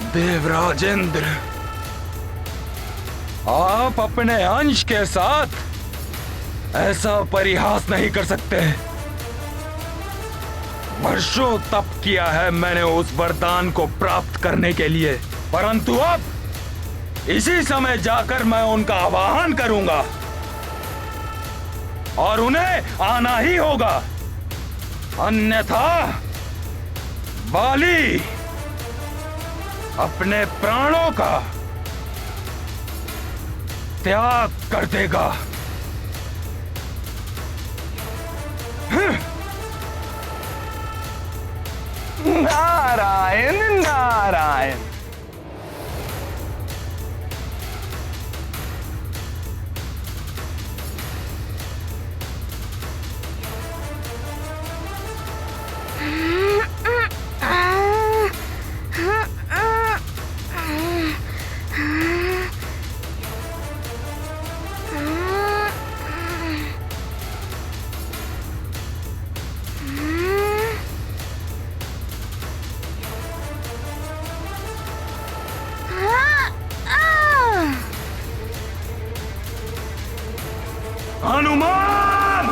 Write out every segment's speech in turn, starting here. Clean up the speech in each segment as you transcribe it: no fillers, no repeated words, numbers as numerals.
देवराजेंद्र, आप अपने अंश के साथ ऐसा परिहास नहीं कर सकते। वर्षों तप किया है मैंने उस वरदान को प्राप्त करने के लिए, परंतु अब इसी समय जाकर मैं उनका आवाहन करूंगा और उन्हें आना ही होगा, अन्यथा बाली अपने प्राणों का त्याग कर देगा। नारायण नारायण। हनुमान!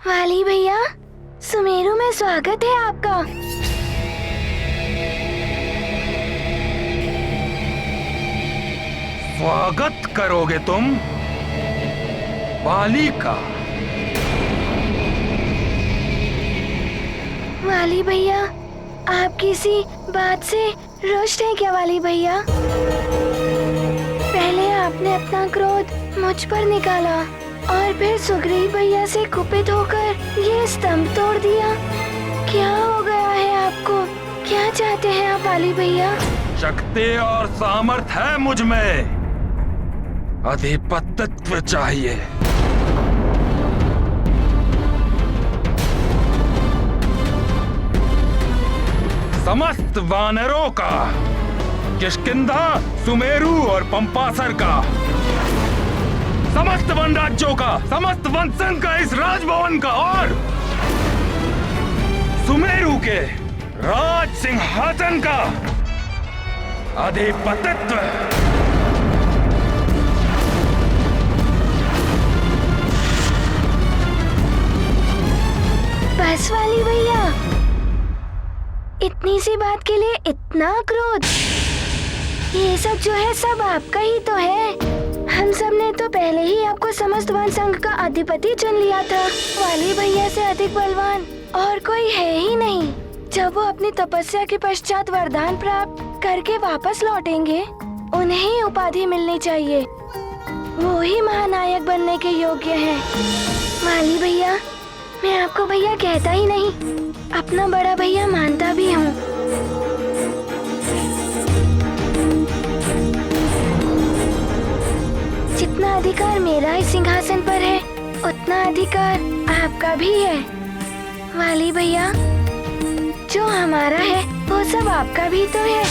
वाली भैया, सुमेरु में स्वागत है आपका। स्वागत करोगे तुम बाली का? वाली भैया, आप किसी बात से रुष्ट हैं क्या वाली भैया? पहले आपने अपना क्रोध मुझ पर निकाला और फिर सुग्रीव भैया से कुपित होकर ये स्तंभ तोड़ दिया। क्या हो गया है आपको? क्या चाहते हैं आप वाली भैया? शक्ति और सामर्थ्य है मुझ में, अधिपतित्व चाहिए। समस्त वानरों का, किष्किंधा, सुमेरु और पंपासर का, समस्त वन राज्यों का, समस्त वन संघ का, इस राजभवन का और सुमेरु के राज सिंहासन का अधिपतित्व। बस वाली भैया, इतनी सी बात के लिए इतना क्रोध? ये सब जो है सब आपका ही तो है। हम सब ने तो पहले ही आपको समस्त वन संघ का अधिपति चुन लिया था। वाली भैया से अधिक बलवान और कोई है ही नहीं। जब वो अपनी तपस्या के पश्चात वरदान प्राप्त करके वापस लौटेंगे, उन्हें ही उपाधि मिलनी चाहिए। वो ही महानायक बनने के योग्य हैं। वाली भैया, मैं आपको भैया कहता ही नहीं, अपना बड़ा भैया मानता भी हूँ। जितना अधिकार मेरा इस सिंहासन पर है, उतना अधिकार आपका भी है। वाली भैया, जो हमारा है वो सब आपका भी तो है।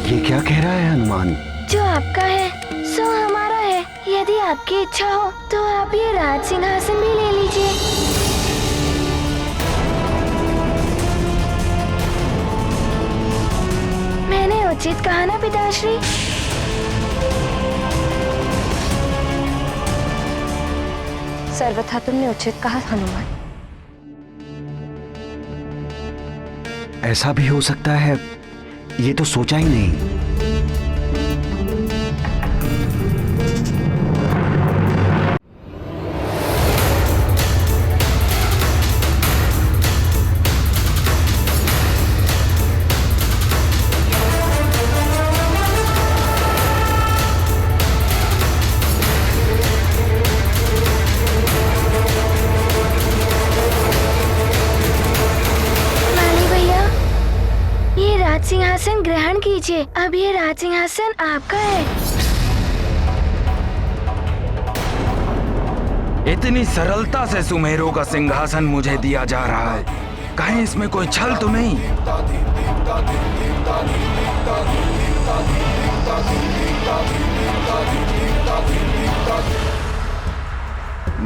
ये क्या कह रहा है हनुमान? जो आपका है सो हमारा है। यदि आपकी इच्छा हो तो आप ये राज सिंहासन भी ले लीजिए। मैंने उचित कहा ना पिताश्री? सर्वथा तुमने उचित कहा हनुमान। ऐसा भी हो सकता है, ये तो सोचा ही नहीं। सिंहासन ग्रहण कीजिए। अब ये राज सिंहासन आपका है। इतनी सरलता से सुमेरु का सिंहासन मुझे दिया जा रहा है, कहीं इसमें कोई छल तो नहीं?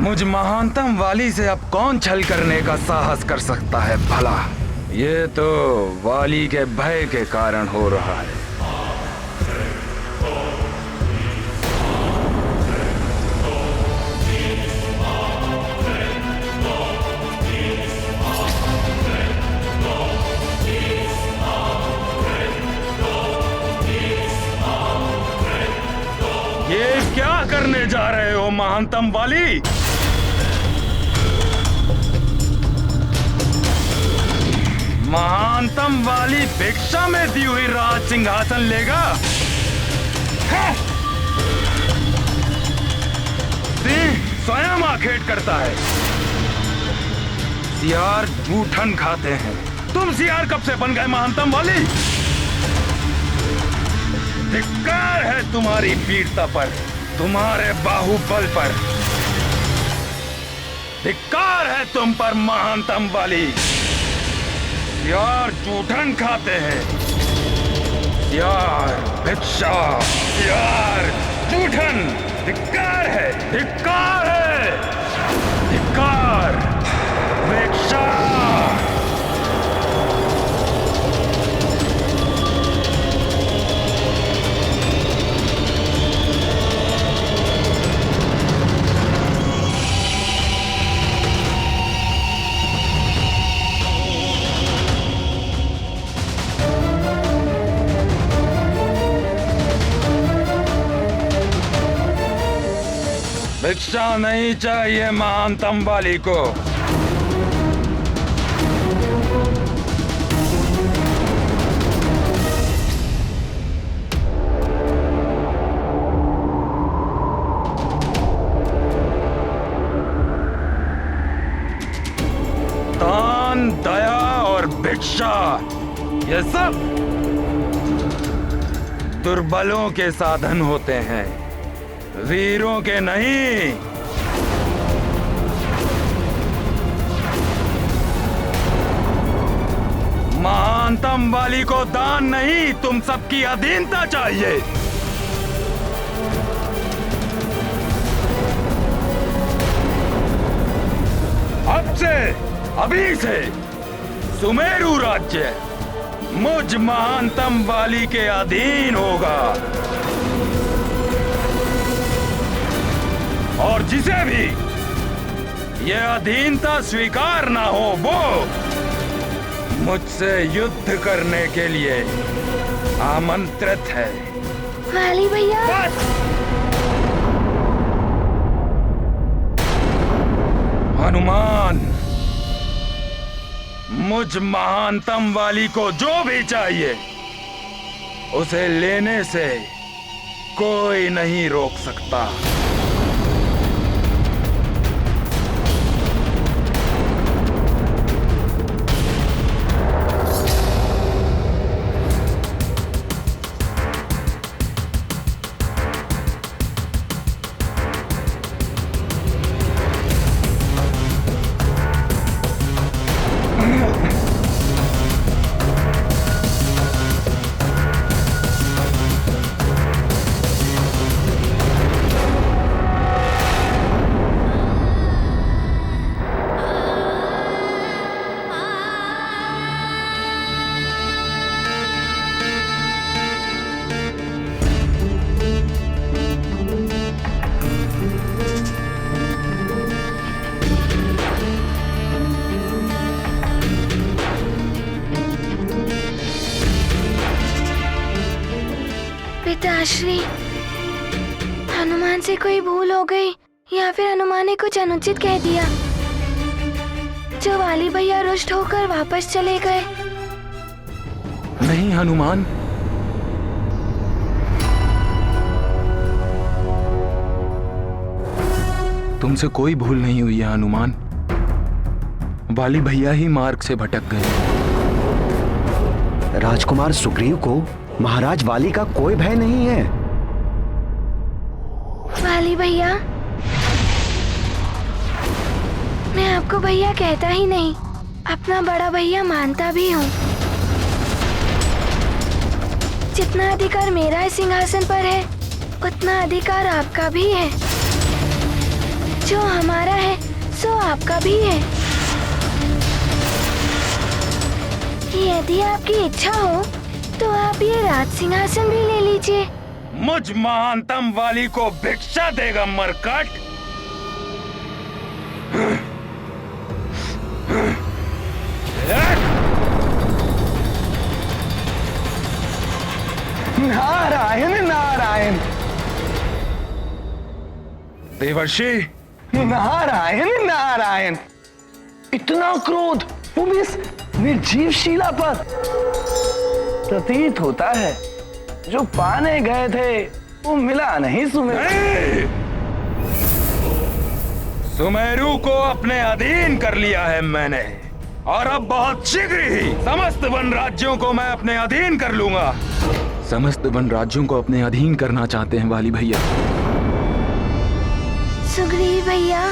मुझ महानतम वाली से अब कौन छल करने का साहस कर सकता है भला? ये तो वाली के भय के कारण हो रहा है। ये क्या करने जा रहे हो महानतम वाली? महानतम वाली भिक्षा में दी हुई राज सिंहासन लेगा? सिंह स्वयं आखेट करता है, सियार जूठन खाते हैं। तुम सियार कब से बन गए महानतम वाली? धिक्कार है तुम्हारी वीरता पर, तुम्हारे बाहुबल पर। धिक्कार है तुम पर महानतम वाली। यार जूठन खाते हैं, यार भिक्षा, यार जूठन। धिक्कार है, धिक्कार है, धिक्कार, भिक्षा। भिक्षा नहीं चाहिए महानतम वाली को। दान, दया और भिक्षा, ये सब दुर्बलों के साधन होते हैं, वीरों के नहीं। महानतम वाली को दान नहीं, तुम सबकी अधीनता चाहिए। अब से, अभी से सुमेरु राज्य मुझ महानतम वाली के अधीन होगा, और जिसे भी यह अधीनता स्वीकार ना हो वो मुझसे युद्ध करने के लिए आमंत्रित है। वाली भैया। बस! हनुमान, मुझ महानतम वाली को जो भी चाहिए उसे लेने से कोई नहीं रोक सकता। पिताश्री, हनुमान से कोई भूल हो गई या फिर हनुमान ने कुछ अनुचित कह दिया जो वाली भैया रुष्ट होकर वापस चले गए? नहीं हनुमान, तुमसे कोई भूल नहीं हुई है हनुमान। वाली भैया ही मार्ग से भटक गए। राजकुमार सुग्रीव को महाराज वाली का कोई भय नहीं है। वाली भैया, मैं आपको भैया कहता ही नहीं, अपना बड़ा भैया मानता भी हूँ। जितना अधिकार मेरा इस सिंहासन पर है उतना अधिकार आपका भी है। जो हमारा है सो आपका भी है। यदि आपकी इच्छा हो तो आप ये राज सिंहासन भी ले लीजिए। मुझ महानतम वाली को भिक्षा देगा मरकट। नारायण नारायण देवर्षि, नारायण नारायण। इतना क्रोध वो भी इस निर्जीव शीला पर। प्रतीत होता है जो पाने गए थे वो मिला नहीं सुमेरु। सुमेरु को अपने अधीन कर लिया है मैंने, और अब बहुत शीघ्र ही समस्त वन राज्यों को मैं अपने अधीन कर लूंगा। समस्त वन राज्यों को अपने अधीन करना चाहते हैं वाली भैया। सुग्रीव भैया,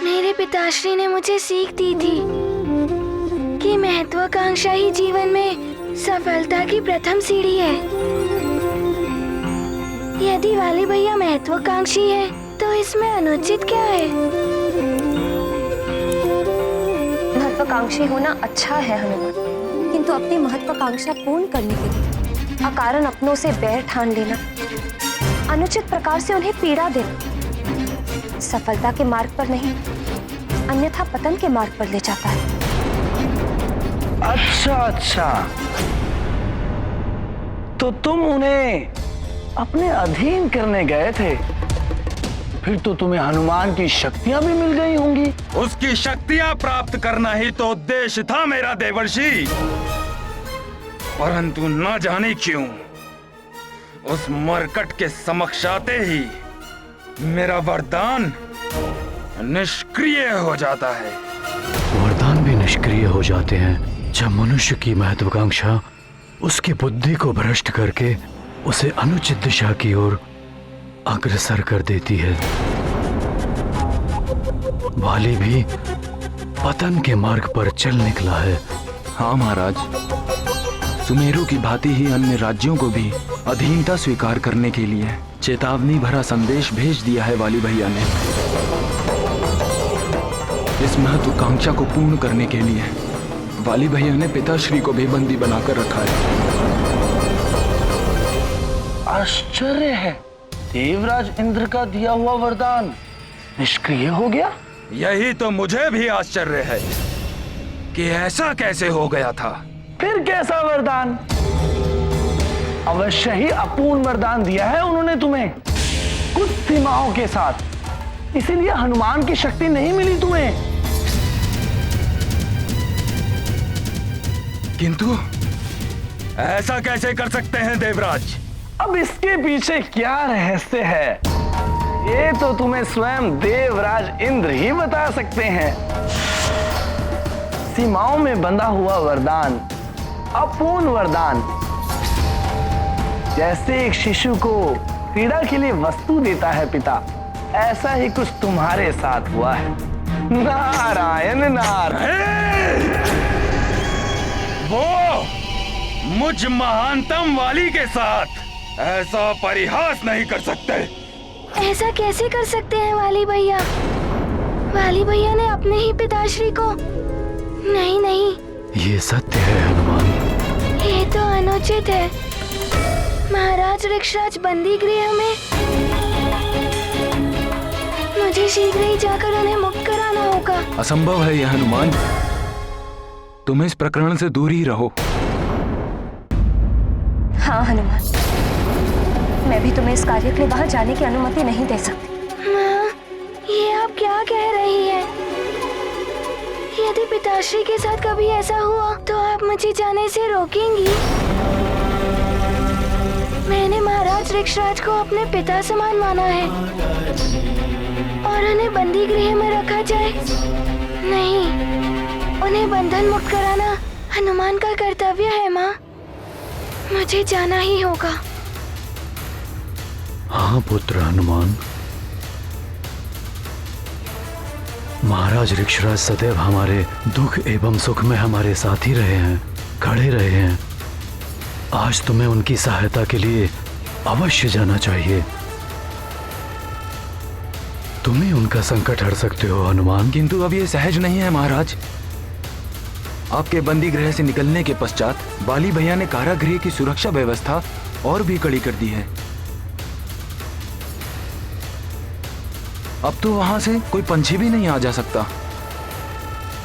मेरे पिताश्री ने मुझे सीख दी थी कि महत्वाकांक्षा ही जीवन में सफलता की प्रथम सीढ़ी है। यदि वाली भैया महत्वाकांक्षी है तो इसमें अनुचित क्या है? महत्वाकांक्षी होना अच्छा है हनुमान, किंतु अपनी महत्वाकांक्षा पूर्ण करने के लिए अकारण अपनों से बैर ठान लेना, अनुचित प्रकार से उन्हें पीड़ा देना सफलता के मार्ग पर नहीं, अन्यथा पतन के मार्ग पर ले जाता है। अच्छा अच्छा, तो तुम उन्हें अपने अधीन करने गए थे, फिर तो तुम्हें हनुमान की शक्तियां भी मिल गई होंगी। उसकी शक्तियां प्राप्त करना ही तो उद्देश्य था मेरा देवर्षि, परंतु न जाने क्यों उस मरकट के समक्ष आते ही मेरा वरदान निष्क्रिय हो जाता है। वरदान भी निष्क्रिय हो जाते हैं जब मनुष्य की महत्वाकांक्षा उसकी बुद्धि को भ्रष्ट करके उसे अनुचित दिशा की ओर अग्रसर कर देती है। वाली भी पतन के मार्ग पर चल निकला है। हाँ महाराज, सुमेरु की भांति ही अन्य राज्यों को भी अधीनता स्वीकार करने के लिए चेतावनी भरा संदेश भेज दिया है वाली भैया ने। इस महत्वाकांक्षा को पूर्ण करने के लिए वाली भैया ने पिताश्री को भी बंदी बनाकर रखा है। आश्चर्य है, देवराज इंद्र का दिया हुआ वरदान निष्क्रिय हो गया। यही तो मुझे भी आश्चर्य है कि ऐसा कैसे हो गया था। फिर कैसा वरदान? अवश्य ही अपूर्ण वरदान दिया है उन्होंने तुम्हें, कुछ सीमाओं के साथ, इसीलिए हनुमान की शक्ति नहीं मिली तुम्हें। किंतु ऐसा कैसे कर सकते हैं देवराज? अब इसके पीछे क्या रहस्य है, ये तो तुम्हें स्वयं देवराज इंद्र ही बता सकते हैं। सीमाओं में बंधा हुआ वरदान, अपूर्ण वरदान, जैसे एक शिशु को क्रीड़ा के लिए वस्तु देता है पिता, ऐसा ही कुछ तुम्हारे साथ हुआ है। नारायण नारायण। वो मुझ महानतम वाली के साथ ऐसा परिहास नहीं कर सकते। ऐसा कैसे कर सकते हैं वाली भैया? वाली भैया ने अपने ही पिताश्री को। नहीं नहीं, ये सत्य है हनुमान। ये तो अनुचित है। महाराज ऋक्षराज बंदी गृह में, मुझे शीघ्र ही जाकर उन्हें मुक्त कराना होगा। असंभव है यह हनुमान, तुम इस प्रकरण से दूर ही रहो। हाँ हनुमान, मैं भी तुम्हें इस कार्य के लिए बाहर जाने की अनुमति नहीं दे सकती। माँ, ये आप क्या कह रही हैं? यदि पिताश्री के साथ कभी ऐसा हुआ तो आप मुझे जाने से रोकेंगी? मैंने महाराज ऋक्षराज को अपने पिता समान माना है, और उन्हें बंदी गृह में रखा जाए? नहीं, उन्हें बंधन मुक्त कराना हनुमान का कर्तव्य है माँ। मुझे जाना ही होगा। हाँ पुत्र हनुमान, महाराज ऋक्षराज सदैव हमारे दुख एवं सुख में हमारे साथ ही रहे हैं, खड़े रहे हैं। आज तुम्हें उनकी सहायता के लिए अवश्य जाना चाहिए। तुम ही उनका संकट हर सकते हो हनुमान। किंतु अब ये सहज नहीं है महाराज। आपके बंदी गृह से निकलने के पश्चात बाली भैया ने कारागृह की सुरक्षा व्यवस्था और भी कड़ी कर दी है। अब तो वहां से कोई पंछी भी नहीं आ जा सकता।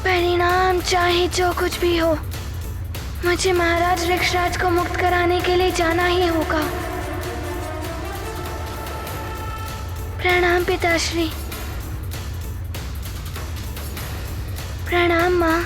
परिणाम चाहे जो कुछ भी हो, मुझे महाराज ऋक्षराज को मुक्त कराने के लिए जाना ही होगा। प्रणाम पिताश्री। प्रणाम माँ।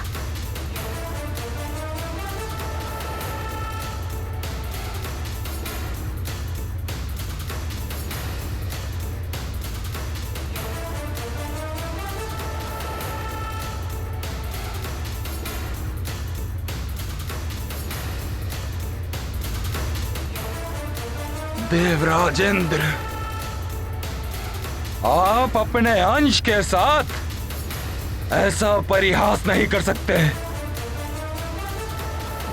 देवराजेंद्र, आप अपने अंश के साथ ऐसा परिहास नहीं कर सकते।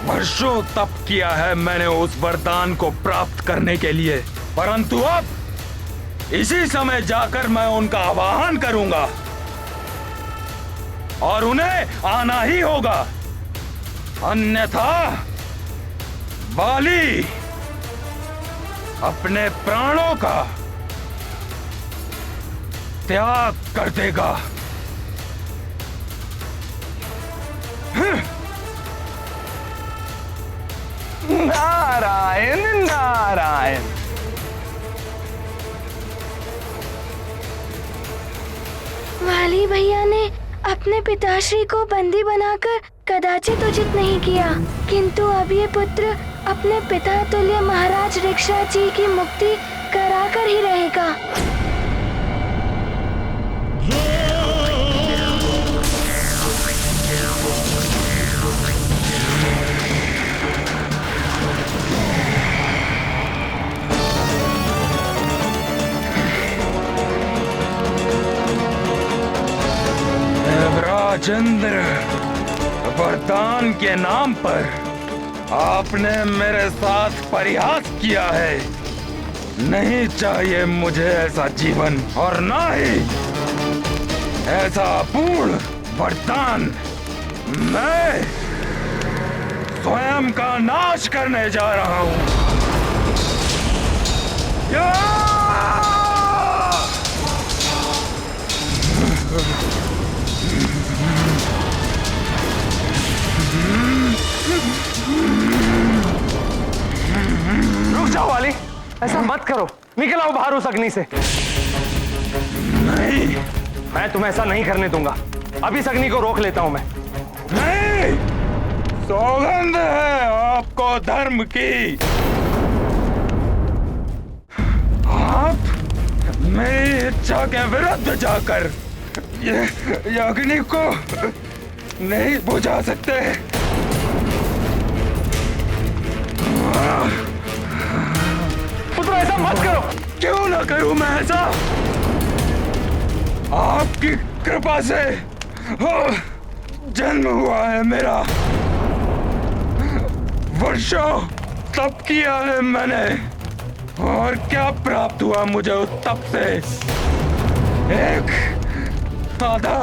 वर्षों तप किया है मैंने उस वरदान को प्राप्त करने के लिए, परंतु अब इसी समय जाकर मैं उनका आवाहन करूंगा और उन्हें आना ही होगा, अन्यथा बाली अपने प्राणों का त्याग कर देगा। नारायण नारायण। वाली भैया ने अपने पिताश्री को बंदी बनाकर कदाचित उचित नहीं किया, किंतु अब ये पुत्र अपने पिता तुल्य महाराज ऋक्षराज जी की मुक्ति कराकर ही रहेगा। देवराजेंद्र, वरदान के नाम पर आपने मेरे साथ परिहास किया है। नहीं चाहिए मुझे ऐसा जीवन और ना ही ऐसा अपूर्ण वरदान। मैं स्वयं का नाश करने जा रहा हूं। रुक जाओ वाली, ऐसा मत करो। निकल आओ बाहर उस अग्नि से। नहीं, मैं तुम्हें ऐसा नहीं करने दूंगा। अभी इस अग्नि को रोक लेता हूं मैं। नहीं, सौगंध है आपको धर्म की। आप मेरी इच्छा के विरुद्ध जाकर ये अग्नि को नहीं बुझा सकते। पुत्र ऐसा मत करो। क्यों ना करूं मैं ऐसा? आपकी कृपा से जन्म हुआ है मेरा। वर्षों तप किया है मैंने, और क्या प्राप्त हुआ मुझे उस तप से? एक आधा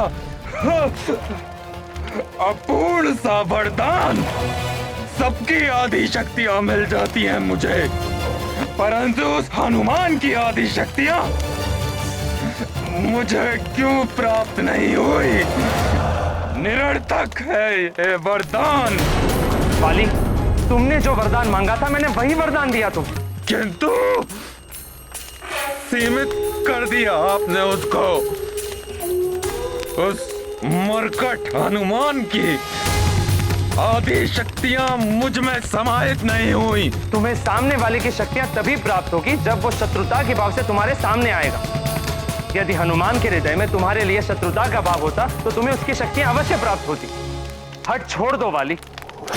अपूर्ण सा वरदान। सबकी आदि शक्तियां मिल जाती हैं मुझे, परंतु उस हनुमान की आदि शक्तियां मुझे क्यों प्राप्त नहीं हुई? निरर्थक है ये वरदान। वाली, तुमने जो वरदान मांगा था मैंने वही वरदान दिया तुम। किंतु सीमित कर दिया आपने उसको। उस मरकट हनुमान की आदि शक्तियां मुझ में समाहित नहीं हुई। तुम्हें सामने वाले की शक्तियां तभी प्राप्त होगी जब वो शत्रुता के भाव से तुम्हारे सामने आएगा। यदि हनुमान के हृदय में तुम्हारे लिए शत्रुता का भाव होता तो तुम्हें उसकी शक्तियां अवश्य प्राप्त होती। हट छोड़ दो वाली,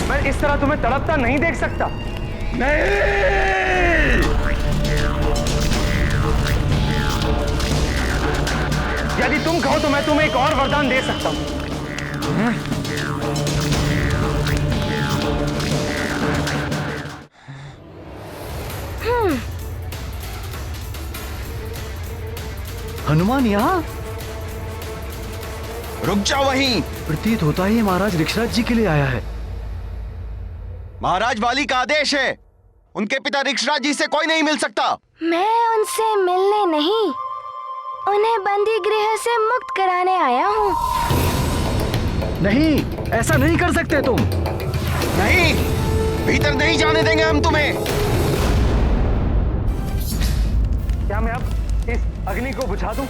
मैं इस तरह तुम्हें तड़पता नहीं देख सकता। नहीं, यदि तुम कहो तो मैं तुम्हें एक और वरदान दे सकता हूं। हनुमान यहाँ? रुक जाओ वहीं। प्रतीत होता है ये महाराज ऋक्षराज जी के लिए आया है। महाराज वाली का आदेश है, उनके पिता ऋक्षराज जी से कोई नहीं मिल सकता। मैं उनसे मिलने नहीं, उन्हें बंदी गृह से मुक्त कराने आया हूँ। नहीं, ऐसा नहीं कर सकते तुम। नहीं, भीतर नहीं जाने देंगे हम तुम्हें। क्या मैं अब इस अग्नि को बुझा दूं?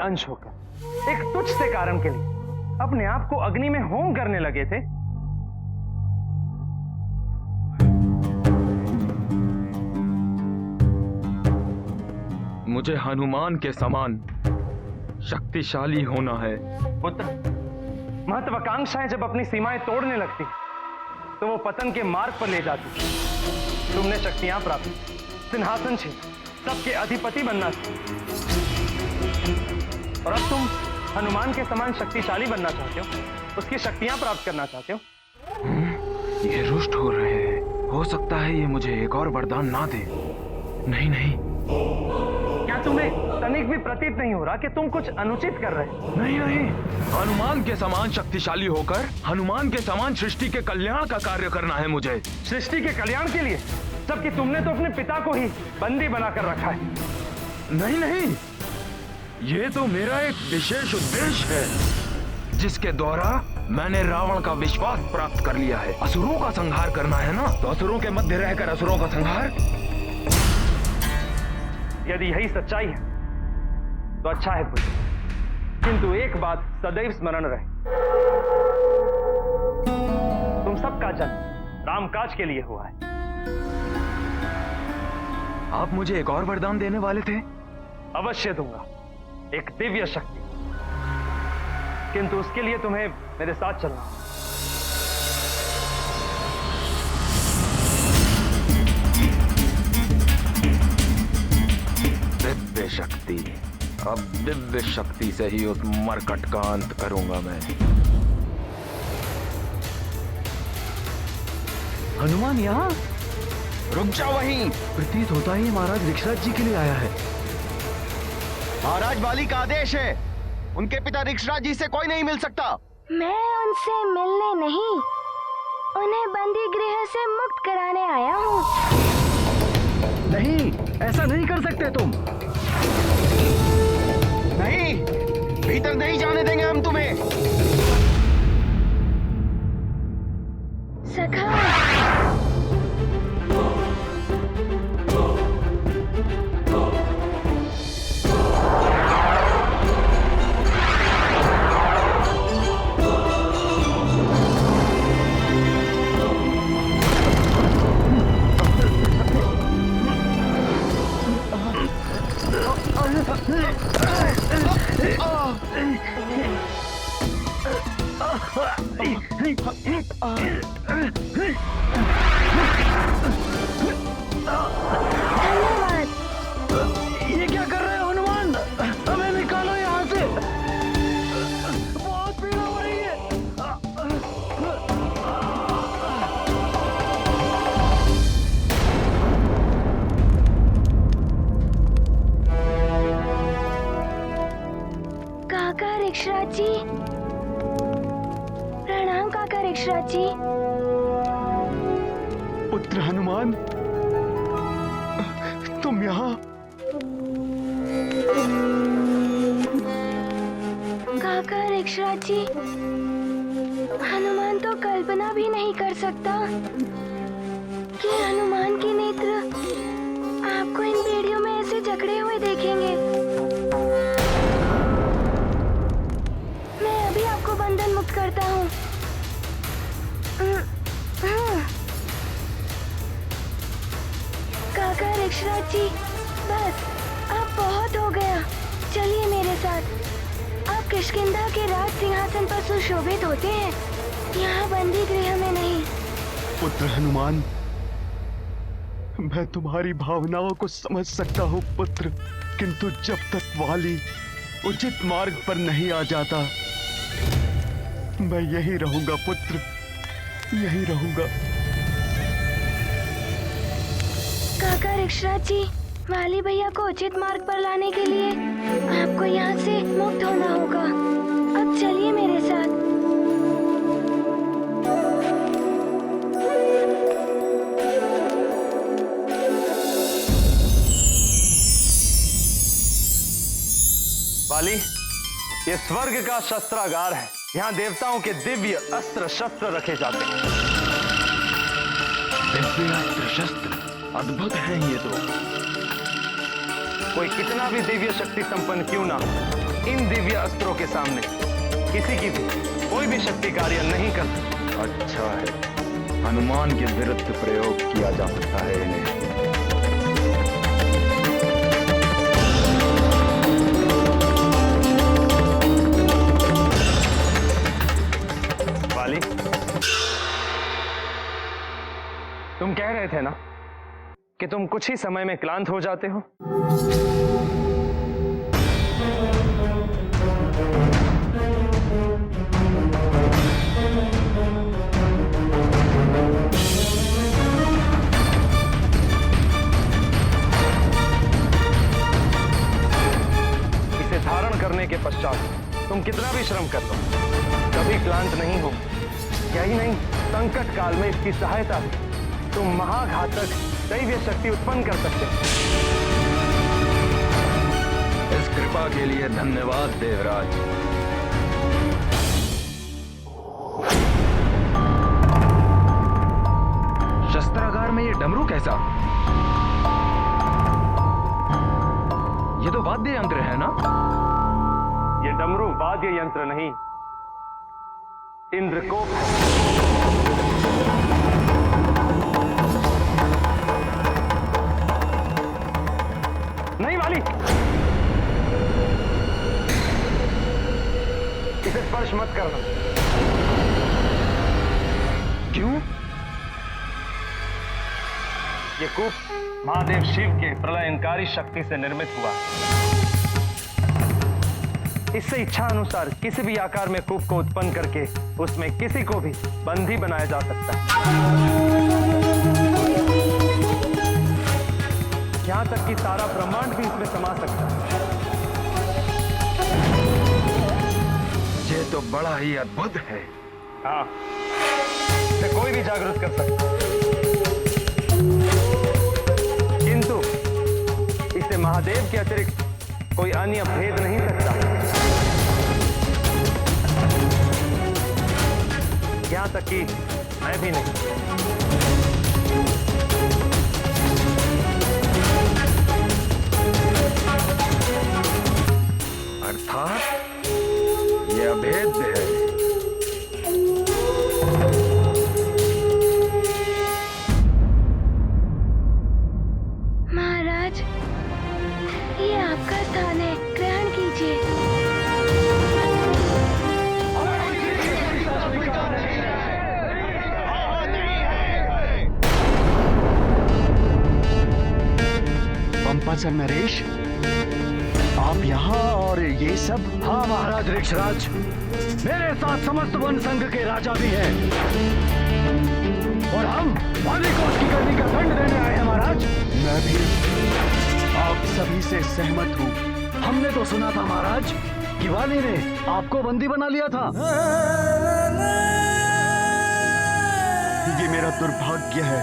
अंश होकर एक तुच्छ से कारण के लिए अपने आप को अग्नि में होम करने लगे थे। मुझे हनुमान के समान शक्तिशाली होना है। पुत्र, महत्वाकांक्षाएं जब अपनी सीमाएं तोड़ने लगती तो वो पतन के मार्ग पर ले जाती। तुमने शक्तियां प्राप्त, सिंहासन छीन, सबके अधिपति बनना था, और अब तुम हनुमान के समान शक्तिशाली बनना चाहते हो, उसकी शक्तियां प्राप्त करना चाहते हो। ये रुष्ट हो रहे हैं। हो सकता है ये मुझे एक और वरदान ना दे। नहीं नहीं, क्या तुम्हें तनिक भी प्रतीत नहीं हो रहा कि तुम कुछ अनुचित कर रहे हो? नहीं नहीं, हनुमान के समान शक्तिशाली होकर हनुमान के समान सृष्टि के कल्याण का कार्य करना है मुझे। सृष्टि के कल्याण के लिए, जबकि तुमने तो अपने पिता को ही बंदी बनाकर रखा है। नहीं नहीं, ये तो मेरा एक विशेष उद्देश्य है जिसके द्वारा मैंने रावण का विश्वास प्राप्त कर लिया है। असुरों का संहार करना है ना, तो असुरों के मध्य रहकर असुरों का संहार। यदि यही सच्चाई है तो अच्छा है पुत्र, किंतु एक बात सदैव स्मरण रहे, तुम सबका जन्म रामकाज के लिए हुआ है। आप मुझे एक और वरदान देने वाले थे। अवश्य दूंगा, एक दिव्य शक्ति, किंतु उसके लिए तुम्हें मेरे साथ चलना होगा। दिव्य शक्ति, अब दिव्य शक्ति से ही उस मरकट का अंत करूंगा मैं। हनुमान यहाँ? रुक जाओ वहीं। प्रतीत होता है ये महाराज ऋक्षराज जी के लिए आया है। महाराज वाली का आदेश है, उनके पिता ऋक्षराज जी से कोई नहीं मिल सकता। मैं उनसे मिलने नहीं, उन्हें बंदी गृह से मुक्त कराने आया हूँ। नहीं, ऐसा नहीं कर सकते तुम। नहीं, भीतर नहीं जाने देंगे हम तुम्हें। सखा, धन्यवाद। ये क्या कर रहे हो हनुमान? हमें निकालो यहाँ से, बहुत पीड़ा हो रही है। काका ऋक्षराज जी, प्रणाम काका ऋक्षराज जी। पुत्र हनुमान, तुम यहाँ? काका ऋक्षराज जी, हनुमान तो कल्पना भी नहीं कर सकता कि हनुमान के नेत्र आपको इन बेड़ियों में ऐसे जकड़े हुए देखेंगे। मैं अभी आपको बंदी जी, बस अब बहुत हो गया। चलिए मेरे साथ। आप किष्किंधा के राज सिंहासन पर सुशोभित होते हैं, यहाँ बंदी गृह में नहीं। पुत्र हनुमान, मैं तुम्हारी भावनाओं को समझ सकता हूँ पुत्र, किंतु जब तक वाली उचित मार्ग पर नहीं आ जाता, मैं यही रहूंगा पुत्र, यही रहूंगा। काका ऋक्षराज जी, वाली भैया को उचित मार्ग पर लाने के लिए आपको यहाँ से मुक्त होना होगा। अब चलिए मेरे साथ। वाली, ये स्वर्ग का शस्त्रागार है। यहाँ देवताओं के दिव्य अस्त्र शस्त्र रखे जाते हैं। दिव्य अस्त्र शस्त्र अद्भुत हैं ये तो। कोई कितना भी दिव्य शक्ति संपन्न क्यों ना हो, इन दिव्य अस्त्रों के सामने किसी की भी कोई भी शक्ति कार्य नहीं कर सकती। अच्छा है, हनुमान के विरुद्ध प्रयोग किया जा सकता है इन्हें। वाली, तुम कह रहे थे ना कि तुम कुछ ही समय में क्लांत हो जाते हो। इसे धारण करने के पश्चात तुम कितना भी श्रम कर लो, कभी क्लांत नहीं हो। यही नहीं, संकट काल में इसकी सहायता से तुम महाघातक दैवीय शक्ति उत्पन्न कर सकते हो। इस कृपा के लिए धन्यवाद देवराज। शस्त्रागार में ये डमरू कैसा? ये तो वाद्य यंत्र है ना? ये डमरू वाद्य यंत्र नहीं, इंद्रकोप है। नहीं वाली, इसे स्पर्श मत करना। क्यों? ये कूप महादेव शिव के प्रलयंकारी शक्ति से निर्मित हुआ। इससे इच्छा अनुसार किसी भी आकार में कूप को उत्पन्न करके उसमें किसी को भी बंदी बनाया जा सकता है। यहां तक कि सारा ब्रह्मांड भी इसमें समा सकता है। ये तो बड़ा ही अद्भुत है। हाँ, इसे कोई भी जागृत कर सकता है, किंतु इसे महादेव के अतिरिक्त कोई अन्य भेद नहीं सकता। यहां तक कि मैं भी नहीं। अर्थात ये अभेद्य है। महाराज, ये आपका स्थान है, ग्रहण कीजिए। पंपाचल नरेश, आप यहाँ और ये सब? हाँ महाराज ऋक्षराज, मेरे साथ समस्त वन संघ के राजा भी हैं और हम वाली को उसकी करनी का दंड देने आए हैं महाराज। मैं भी आप सभी से सहमत हूँ। हमने तो सुना था महाराज कि वाली ने आपको बंदी बना लिया था। ये मेरा दुर्भाग्य है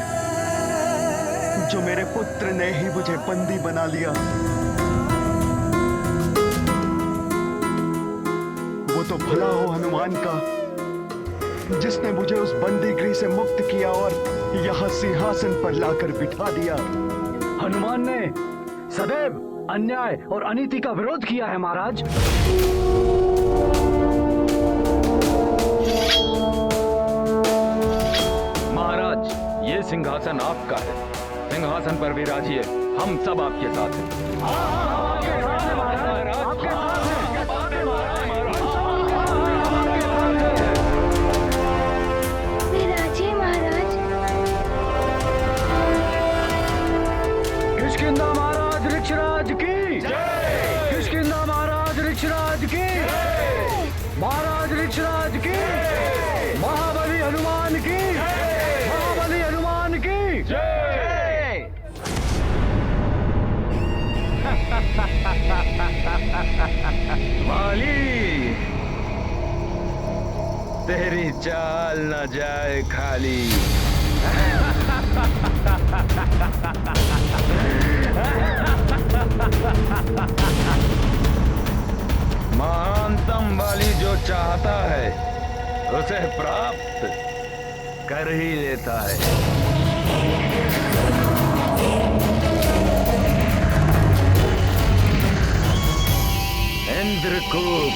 जो मेरे पुत्र ने ही मुझे बंदी बना लिया। वो तो भला हो हनुमान का, जिसने मुझे उस बंदी गृह से मुक्त किया और यहाँ सिंहासन पर लाकर बिठा दिया। हनुमान ने सदैव अन्याय और अनीति का विरोध किया है महाराज। महाराज, ये सिंहासन आपका है, सिंहासन पर विराजिए हम सब आपके साथ हैं। विराजिए महाराज। किष्किंधा महाराज ऋक्षराज की किष्किंधा महाराज ऋक्षराज की महाराज ऋक्षराज की महाबली हनुमान की महाबली हनुमान की वाली, तेरी चाल न जाए खाली। महानतम वाली जो चाहता है उसे प्राप्त कर ही लेता है। इंद्रकूप,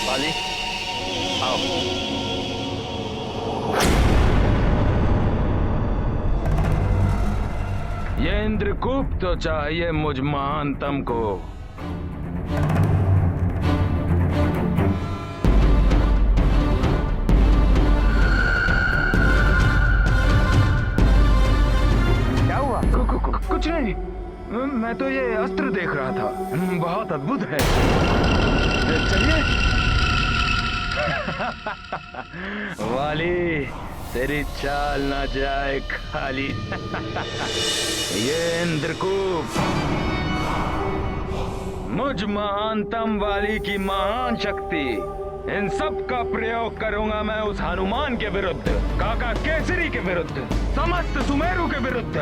वाली आओ। ये इंद्रकूप तो चाहिए मुझ महानतम को। क्या हुआ? कुछ नहीं, मैं तो ये अस्त्र देख रहा था, बहुत अद्भुत है। चलिए। वाली, तेरी चाल ना जाए खाली। ये इंद्रकूप मुझ महानतम वाली की महान शक्ति, इन सब का प्रयोग करूंगा मैं उस हनुमान के विरुद्ध, काका केसरी के विरुद्ध, समस्त सुमेरु के विरुद्ध।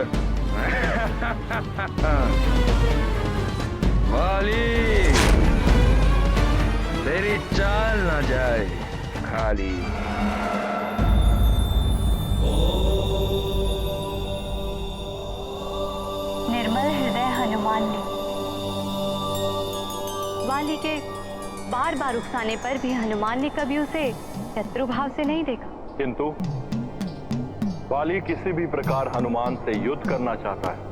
वाली, तेरी चाल ना जाए खाली। निर्मल हृदय हनुमान ने वाली के बार बार उकसाने पर भी हनुमान ने कभी उसे शत्रु भाव से नहीं देखा। किंतु वाली किसी भी प्रकार हनुमान से युद्ध करना चाहता है।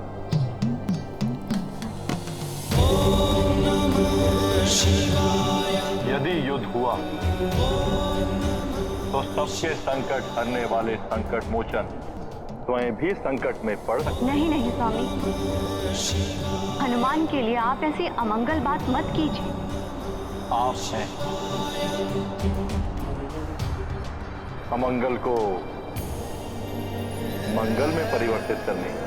यदि युद्ध हुआ तो सबके संकट हरने वाले संकट मोचन स्वयं भी संकट में पड़ सकते। नहीं नहीं स्वामी, हनुमान के लिए आप ऐसी अमंगल बात मत कीजिए। आप हैं अमंगल को मंगल में परिवर्तित करने।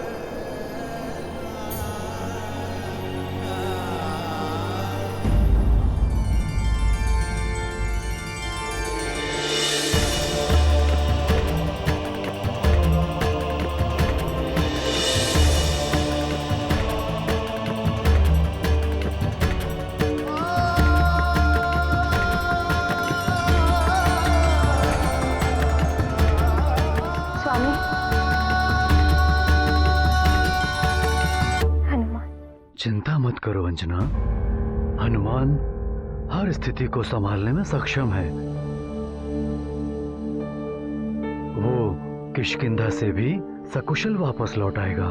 चिंता मत करो अंजना, हनुमान हर स्थिति को संभालने में सक्षम है। वो किष्किंधा से भी सकुशल वापस लौट आएगा।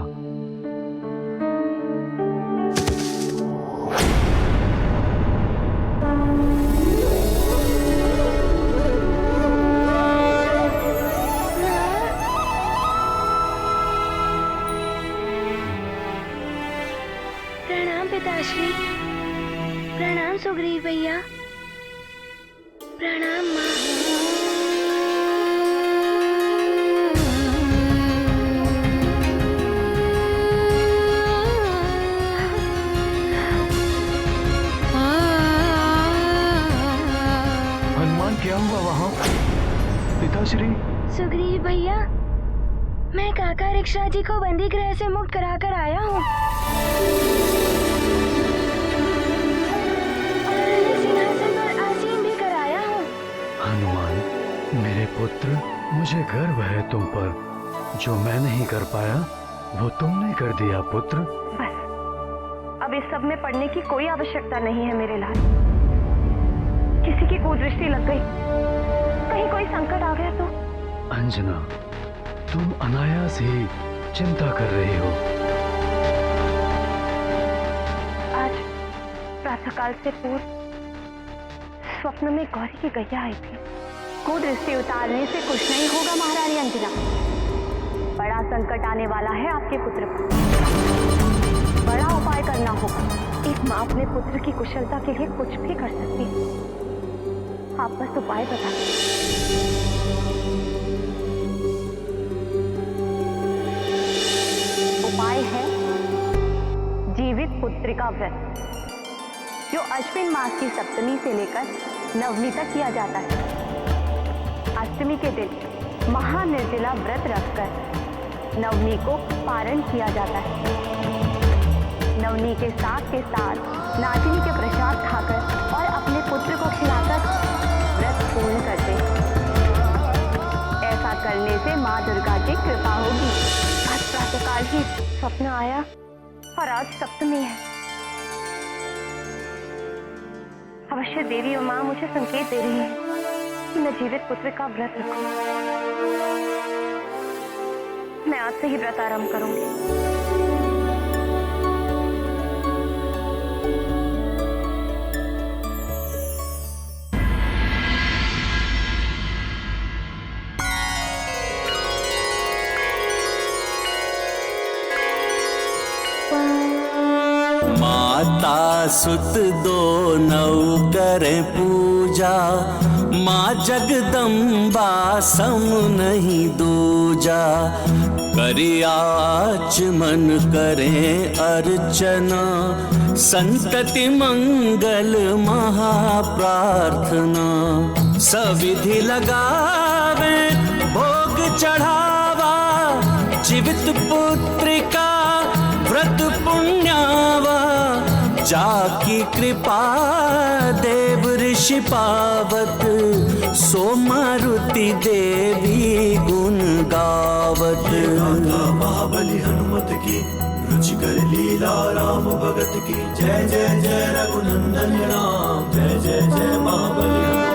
प्रणाम पिताश्री, प्रणाम सुग्रीव भैया, प्रणाम माँ। हनुमान, क्या हुआ वहाँ? पिताश्री। सुग्रीव भैया, मैं काका ऋक्षराज जी को बंदी गृह से मुक्त कराकर आया हूँ और उन्हें सिंहासन पर आसीन भी कराया हूँ। हनुमान, मेरे पुत्र, मुझे गर्व है तुम पर। जो मैं नहीं कर पाया वो तुमने कर दिया पुत्र। बस, अब इस सब में पढ़ने की कोई आवश्यकता नहीं है मेरे लाल। किसी की कुदृष्टि लग गई, कहीं कोई संकट आ गया तो। अंजना, तुम अनायास ही चिंता कर रही हो? आज प्रातःकाल से पूर्व स्वप्न में गौरी की गैया आई थी। कुदृष्टि उतारने से कुछ नहीं होगा महारानी अंजना। बड़ा संकट आने वाला है आपके पुत्र पर। बड़ा उपाय करना होगा। एक माँ अपने पुत्र की कुशलता के लिए कुछ भी कर सकती है। आप बस उपाय बता दीजिए। उपाय है जीवित पुत्रिका व्रत, जो अश्विन मास की सप्तमी से लेकर नवमी तक किया जाता है। अष्टमी के दिन महानिर्जला व्रत रखकर नवमी को पारण किया जाता है। नवमी के साथ नाचनी के प्रसाद खाकर और अपने पुत्र को खिलाकर व्रत पूर्ण करते हैं। ऐसा करने से माँ दुर्गा की कृपा होगी। आज प्रातःकाल ही स्वप्न आया और आज सप्तमी है। अवश्य देवी और माँ मुझे संकेत दे रही है कि मैं जीवित पुत्र का व्रत रखूं। मैं आज से ही व्रत आरंभ करूंगी। माता सुत दो नौ करे पूजा, माँ जगदम्बा सम नहीं दूजा। करियाच मन करे अर्चना, संतति मंगल महाप्रार्थना। सविधि लगावे भोग चढ़ावा, जीवित पुत्रिका व्रत पुण्यावा। जाकी कृपा देव ऋषि पावत, सो मारुति देवी गुण गावत। महाबली हनुमत की रुचिकर लीला राम भगत की। जय जय जय रघुनंदन राम, जय जय जय महाबली हनुमान।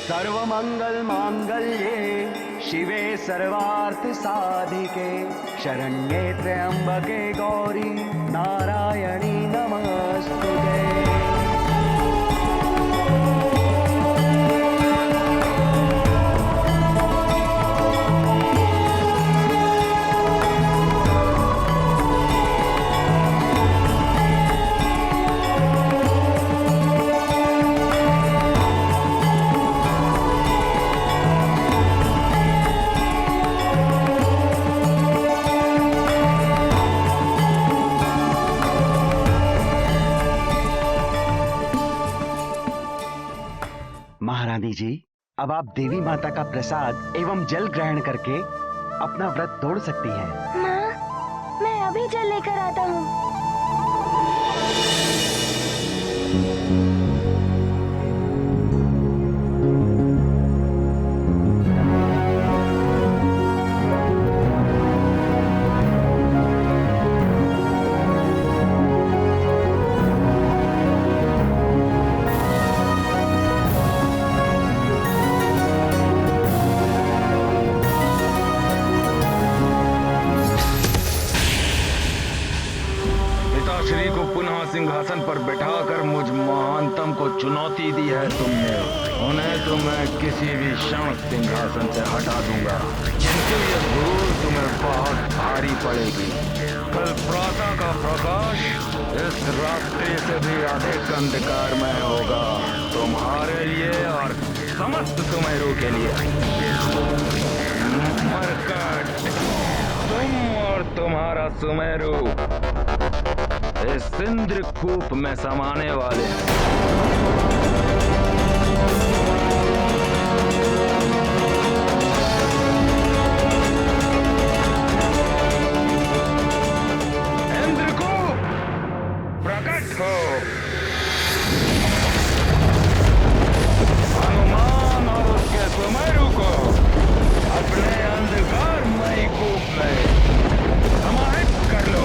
सर्वमंगल मांगल्ये शिवे सर्वार्थ साधिके, शरण्ये त्र्यंबके गौरी नारायणी नमस्तुते। महारानी जी, अब आप देवी माता का प्रसाद एवं जल ग्रहण करके अपना व्रत तोड़ सकती हैं। माँ, मैं अभी जल लेकर आता हूँ। पिताश्री को पुनः सिंहासन पर बैठाकर मुझ महानतम को चुनौती दी है तुमने। उन्हें तो मैं किसी भी क्षण सिंहासन से हटा दूंगा, किंतु ये भूल तुम्हें बहुत भारी पड़ेगी। कल प्रातः का प्रकाश इस रात्रि से भी अधिक अंधकारमय होगा, तुम्हारे लिए और समस्त सुमेरु के लिए। मरकट, तुम और तुम्हारा सुमेरु इस इंद्र कूप में समाने वाले इंद्रकूप प्रकट हो। हनुमान और उसके सुमेरु को अपने अंधकारमयी कूप में समाहित कर लो।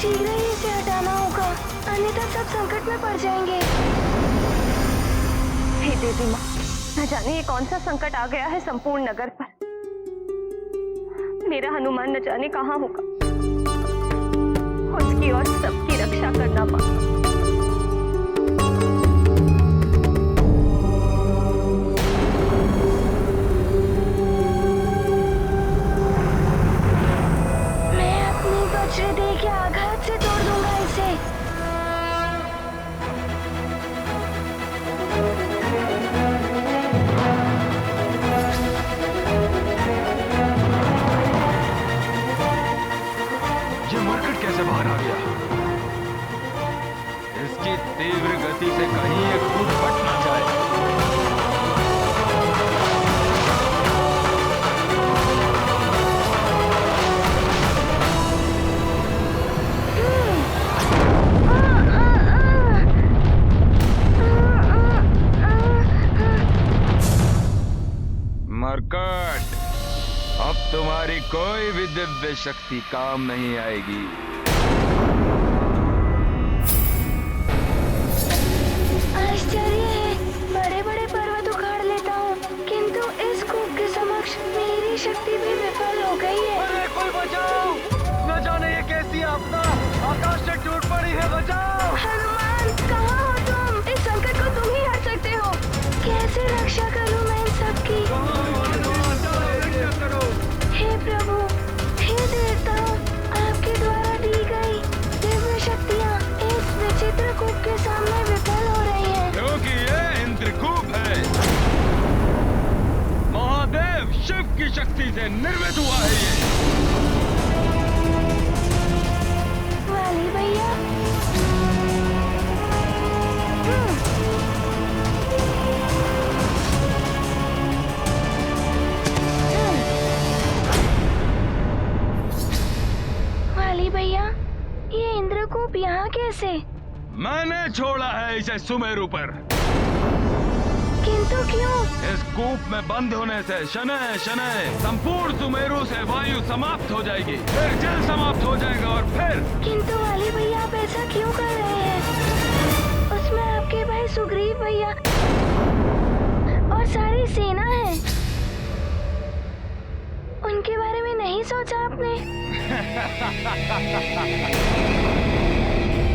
शीघ्र ही इसे हटाना होगा, अन्यथा सब संकट में पड़ जाएंगे। हे देवी माँ, न जाने ये कौन सा संकट आ गया है संपूर्ण नगर पर। मेरा हनुमान न जाने कहाँ होगा। उसकी और सबकी रक्षा करना माँ। मैं अपनी वज्रदेह के आघात से तोड़ दूंगा इसे। ये मरकट कैसे बाहर आ गया? इसकी तीव्र गति से कहीं ये कूद फट ना जाए। मरकट, अब तुम्हारी कोई भी दिव्य शक्ति काम नहीं आएगी। आश्चर्य है, बड़े बड़े पर्वत उखाड़ लेता हूँ, किंतु इस कूप के समक्ष मेरी शक्ति भी विफल हो गई है। अरे कोई बचाओ! न जाने ये कैसी आपदा आकाश से टूट पड़ी है, बचाओ! हनुमान, कहाँ हो तुम? इस संकट को तुम ही हट सकते हो। कैसे रक्षा करूँ मैं इन सबकी? हे प्रभु, हे देवताओं, आपके द्वारा दी गई दिव्य शक्तियाँ इस विचित्र कूप के सामने विफल हो रही हैं। क्योंकि ये इंद्रकूप है। महादेव शिव की शक्ति से निर्मित हुआ है ये। वाली भैया, वाली भैया, ये इंद्रकूप यहाँ कैसे? मैंने छोड़ा है इसे सुमेरु पर। किंतु क्यों? इस कूप में बंद होने से शनय शनय संपूर्ण सुमेरु से वायु समाप्त हो जाएगी, फिर जल समाप्त हो जाएगा और फिर। किंतु वाली भैया, आप ऐसा क्यों कर रहे हैं? उसमें आपके भाई सुग्रीव भैया और सारी सेना है। उनके बारे में नहीं सोचा आपने?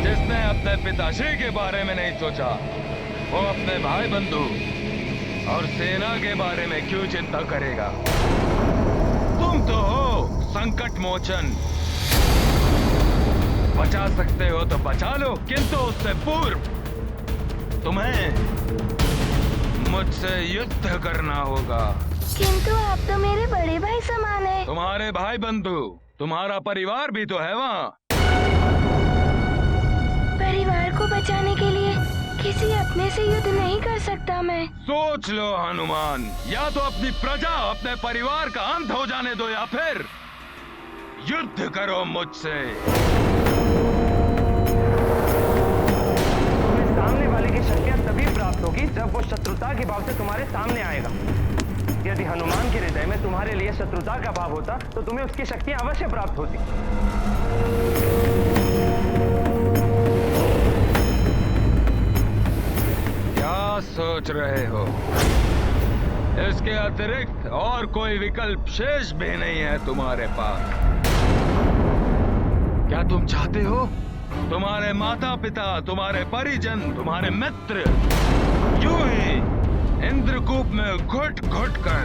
जिसने अपने पिताश्री के बारे में नहीं सोचा, वो अपने भाई बंधु और सेना के बारे में क्यों चिंता करेगा? तुम तो हो संकट मोचन। बचा सकते हो तो बचा लो, किंतु उससे पूर्व तुम्हें मुझसे युद्ध करना होगा। किंतु आप तो मेरे बड़े भाई समान हैं। तुम्हारे भाई बंधु, तुम्हारा परिवार भी तो है वहाँ। परिवार को बचाने के लिए किसी अपने से युद्ध नहीं कर सकता मैं। सोच लो हनुमान, या तो अपनी प्रजा, अपने परिवार का अंत हो जाने दो, या फिर युद्ध करो मुझसे। तुम्हें सामने वाले की शक्तियाँ तभी प्राप्त होगी जब वो शत्रुता के भाव से तुम्हारे सामने आएगा। यदि हनुमान के हृदय में तुम्हारे लिए शत्रुता का भाव होता तो तुम्हें उसकी शक्तियाँ अवश्य प्राप्त होती। क्या सोच रहे हो? इसके अतिरिक्त और कोई विकल्प शेष भी नहीं है तुम्हारे पास। क्या तुम चाहते हो तुम्हारे माता पिता, तुम्हारे परिजन, तुम्हारे मित्र यूं ही इंद्रकूप में घुट घुट कर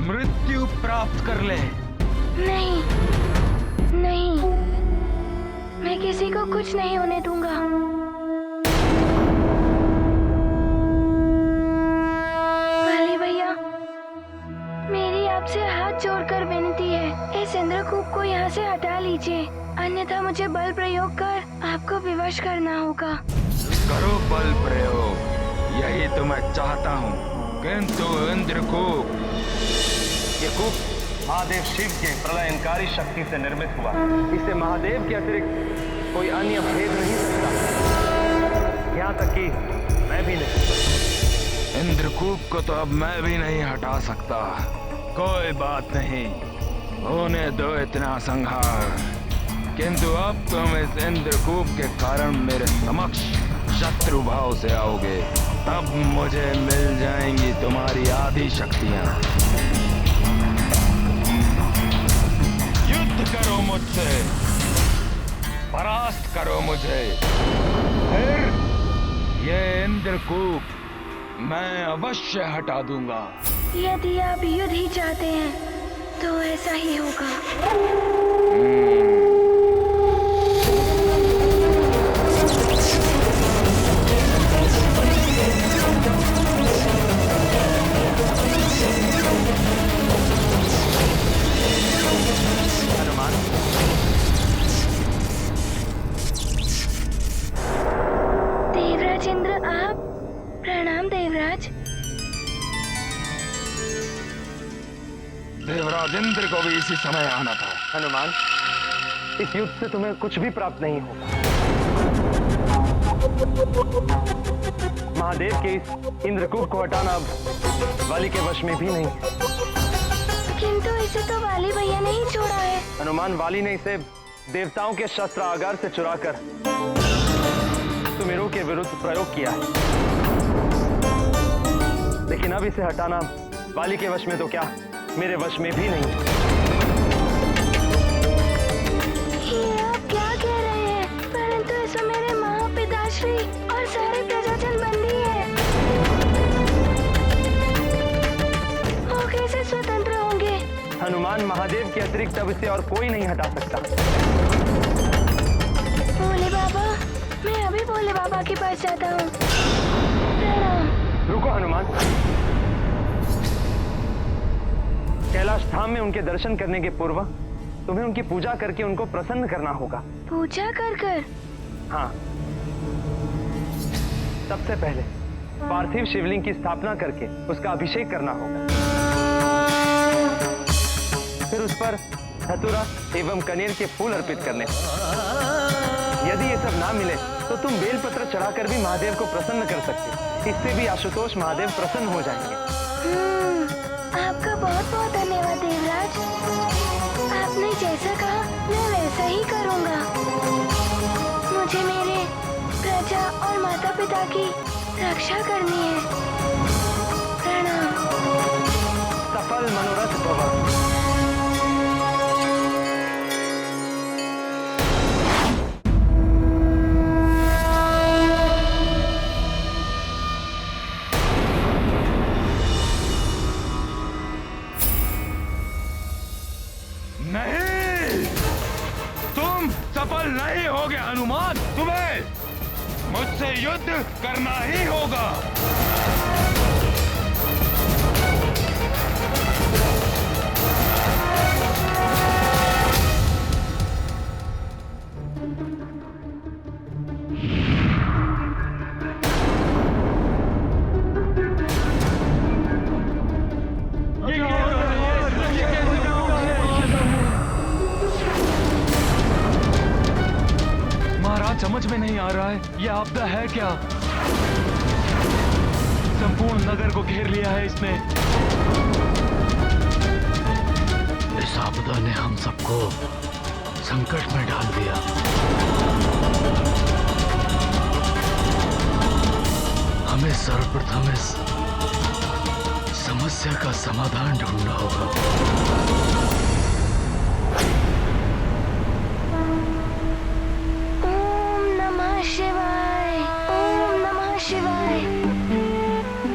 मृत्यु प्राप्त कर ले? नहीं, नहीं, मैं किसी को कुछ नहीं होने दूंगा। वाली भैया, मेरी आपसे हाथ जोड़कर विनती है, इस इंद्रकूप को यहाँ से हटा लीजिए, अन्यथा मुझे बल प्रयोग कर आपको विवश करना होगा। करो बल प्रयोग, यही तो मैं चाहता हूँ, किंतु इंद्रकूप, ये कूप महादेव शिव के प्रलयंकारी शक्ति से निर्मित हुआ। इसे महादेव के अतिरिक्त कोई अन्य भेद नहीं सकता, यहाँ तक कि मैं भी नहीं। इंद्रकूप को तो अब मैं भी नहीं हटा सकता। कोई बात नहीं, होने दो इतना संहार। किंतु अब तुम इस इंद्रकूप के कारण मेरे समक्ष शत्रु भाव से आओगे, तब मुझे मिल जाएंगी तुम्हारी आधी शक्तियां। युद्ध करो मुझसे, परास्त करो मुझे, फिर ये इंद्रकूप मैं अवश्य हटा दूंगा। यदि आप युद्ध ही चाहते हैं तो ऐसा ही होगा। देवराज इंद्र, आप? प्रणाम देवराज। देवराज इंद्र को भी इसी समय आना था। हनुमान, इस युद्ध से तुम्हें कुछ भी प्राप्त नहीं होगा। महादेव के इस इंद्रकूप को हटाना अब वाली के वश में भी नहीं। किंतु इसे तो वाली भैया ने ही छोड़ा है। हनुमान, वाली ने इसे देवताओं के शस्त्रागार से चुराकर सुमेरु के विरुद्ध प्रयोग किया है। लेकिन अब इसे हटाना वाली के वश में तो क्या, मेरे वश में भी नहीं। ये आप क्या कह रहे हैं? परंतु इसमें मेरे महापिताश्री और सारे प्रजाजन बंदी हैं। वो कैसे स्वतंत्र होंगे? हनुमान, महादेव के अतिरिक्त अब इसे और कोई नहीं हटा सकता। भोले बाबा, मैं अभी भोले बाबा के पास जाता हूँ। रुको हनुमान, कैलाश धाम में उनके दर्शन करने के पूर्व तुम्हें उनकी पूजा करके उनको प्रसन्न करना होगा। पूजा कर कर? हाँ, सबसे पहले पार्थिव शिवलिंग की स्थापना करके उसका अभिषेक करना होगा। फिर उस पर धतूरा एवं कनेर के फूल अर्पित करने। यदि ये सब ना मिले तो तुम बेलपत्र चढ़ाकर भी महादेव को प्रसन्न कर सकते। इससे भी आशुतोष महादेव प्रसन्न हो जाएंगे। आपका बहुत बहुत धन्यवाद देवराज। आपने जैसा कहा मैं वैसा ही करूँगा। मुझे मेरे प्रजा और माता पिता की रक्षा करनी है। प्रणाम। सफल मनोरथ भव। नहीं, तुम सफल नहीं होगे हनुमान। तुम्हें मुझसे युद्ध करना ही होगा। समझ में नहीं आ रहा है, यह आपदा है क्या? संपूर्ण नगर को घेर लिया है इसने। इस आपदा ने हम सबको संकट में डाल दिया। हमें सर्वप्रथम इस समस्या का समाधान ढूंढना होगा। शिवाय, ओम नमः शिवाय।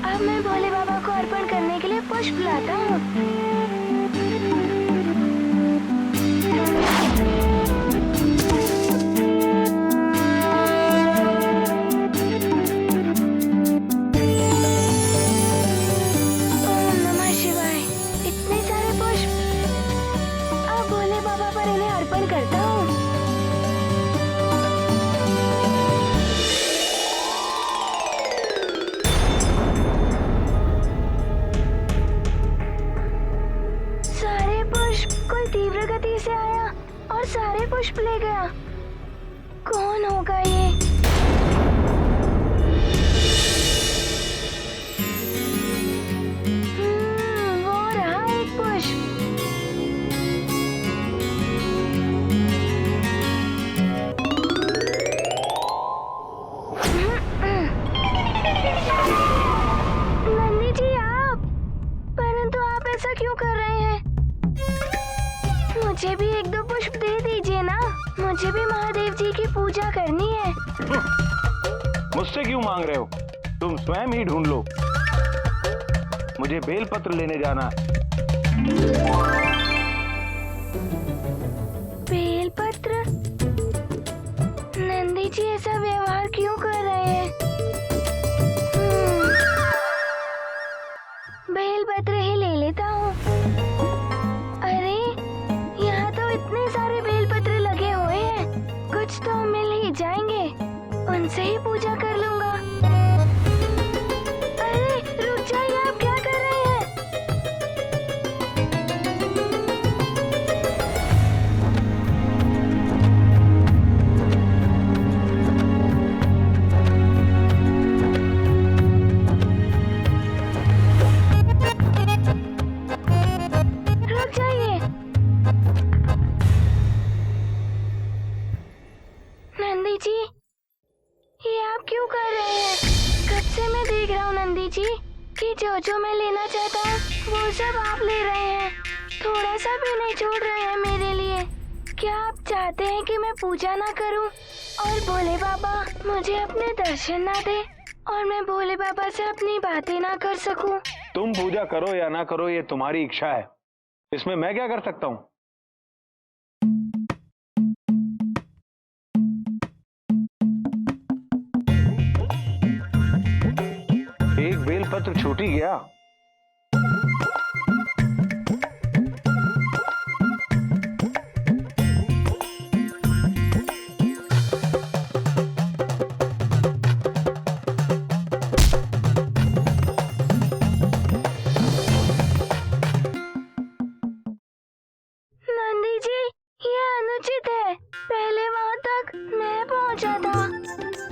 अब मैं भोले बाबा को अर्पण करने के लिए पुष्प लाता हूँ। ओम नमः शिवाय। इतने सारे पुष्प। अब भोले बाबा पर इन्हें अर्पण करता हूँ। मुझसे क्यों मांग रहे हो? तुम स्वयं ही ढूंढ लो। मुझे बेलपत्र लेने जाना है। बेलपत्र? नंदी जी ऐसा व्यवहार क्यों कर रहे हैं? बेलपत्र ही ले लेता हूँ। अरे यहाँ तो इतने सारे बेलपत्र लगे हुए हैं, कुछ तो मिल ही जाएंगे, उनसे ही पूजा कर लूंगा। अरे रुक जाइए, आप क्या कर रहे हैं? रुक जाइए। नंदी जी, ये आप क्यों कर रहे हैं? कब से मैं देख रहा हूँ नंदी जी कि जो मैं लेना चाहता हूँ वो सब आप ले रहे हैं, थोड़ा सा भी नहीं छोड़ रहे हैं मेरे लिए। क्या आप चाहते हैं कि मैं पूजा ना करूँ और भोले बाबा मुझे अपने दर्शन ना दे और मैं भोले बाबा से अपनी बातें ना कर सकूं? तुम पूजा करो या ना करो, ये तुम्हारी इच्छा है, इसमें मैं क्या कर सकता हूँ? एक बेलपत्र छूट ही गया। नंदी जी, ये अनुचित है। पहले वहाँ तक मैं पहुँचा था,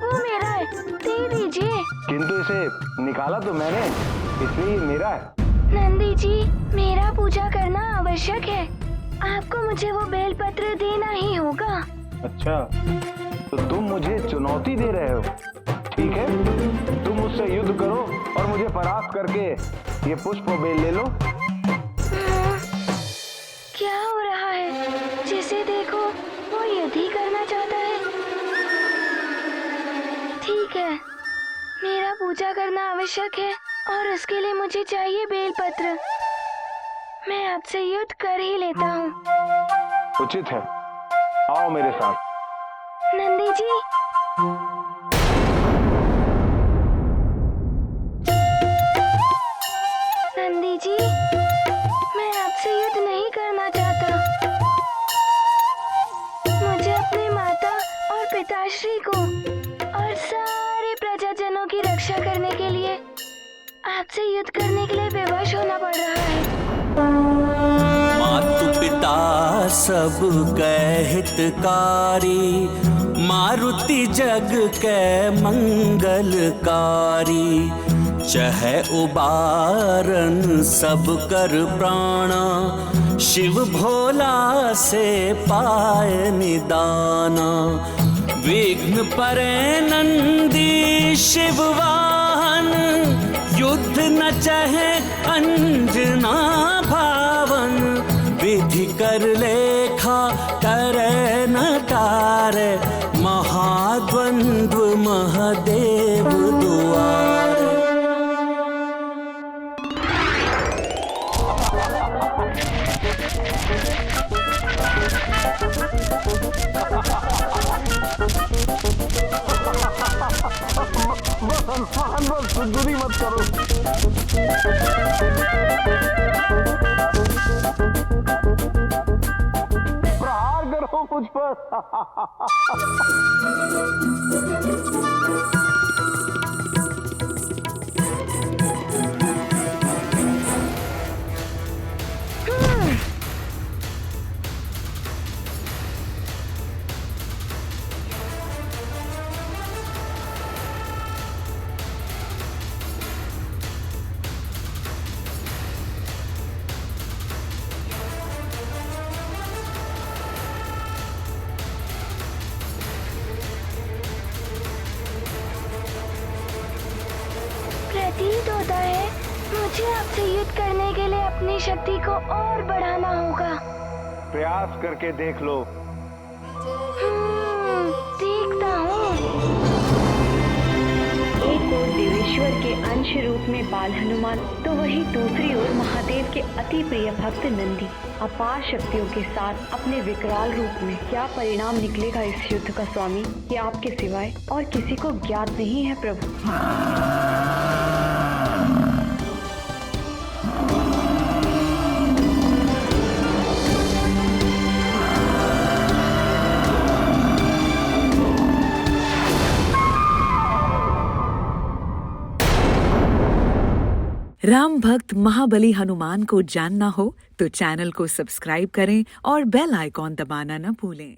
वो मेरा है, दे दीजिए। किंतु इसे निकाला तो मैंने, इसलिए ये मेरा है। नंदी जी, मेरा पूजा करना आवश्यक है, आपको मुझे वो बेलपत्र देना ही होगा। अच्छा, तो तुम मुझे चुनौती दे रहे हो? ठीक है, तुम मुझसे युद्ध करो और मुझे परास्त करके ये पुष्प और बेल ले लो। क्या हो रहा है? जिसे देखो वो युद्ध ही करना चाहता है। ठीक है, मेरा पूजा करना आवश्यक है और उसके लिए मुझे चाहिए बेलपत्र। मैं आपसे युद्ध कर ही लेता हूँ। उचित है, आओ मेरे साथ। नंदी जी, नंदी जी, मैं आपसे युद्ध नहीं करना चाहता। मुझे अपनी माता और पिताश्री को और सारे प्रजाजनों की रक्षा करने के लिए आपसे युद्ध करने के लिए विवश होना पड़ रहा है। मातु पिता सब कै हितकारी, मारुति जग कै मंगलकारी। चह उबारन सब कर प्राणा, शिव भोला से पाए निदाना। विघ्न परे नंदी शिव वाहन, युद्ध न चहे अंजना भावन। विधि कर लेखा करे न टारे, महाद्वंद्व महादेव दुआरे। बुद्धि मत करो। प्रहार करो मुझ पर। प्रतीत होता है मुझे आपसे युद्ध करने के लिए अपनी शक्ति को और बढ़ाना होगा। प्रयास करके देख लो। देखता हूँ। एक ओर देवेश्वर के अंश रूप में बाल हनुमान तो वहीं दूसरी ओर महादेव के अति प्रिय भक्त नंदी अपार शक्तियों के साथ अपने विकराल रूप में। क्या परिणाम निकलेगा इस युद्ध का स्वामी, ये आपके सिवाय और किसी को ज्ञात नहीं है प्रभु। राम भक्त महाबली हनुमान को जानना हो तो चैनल को सब्सक्राइब करें और बेल आइकॉन दबाना न भूलें।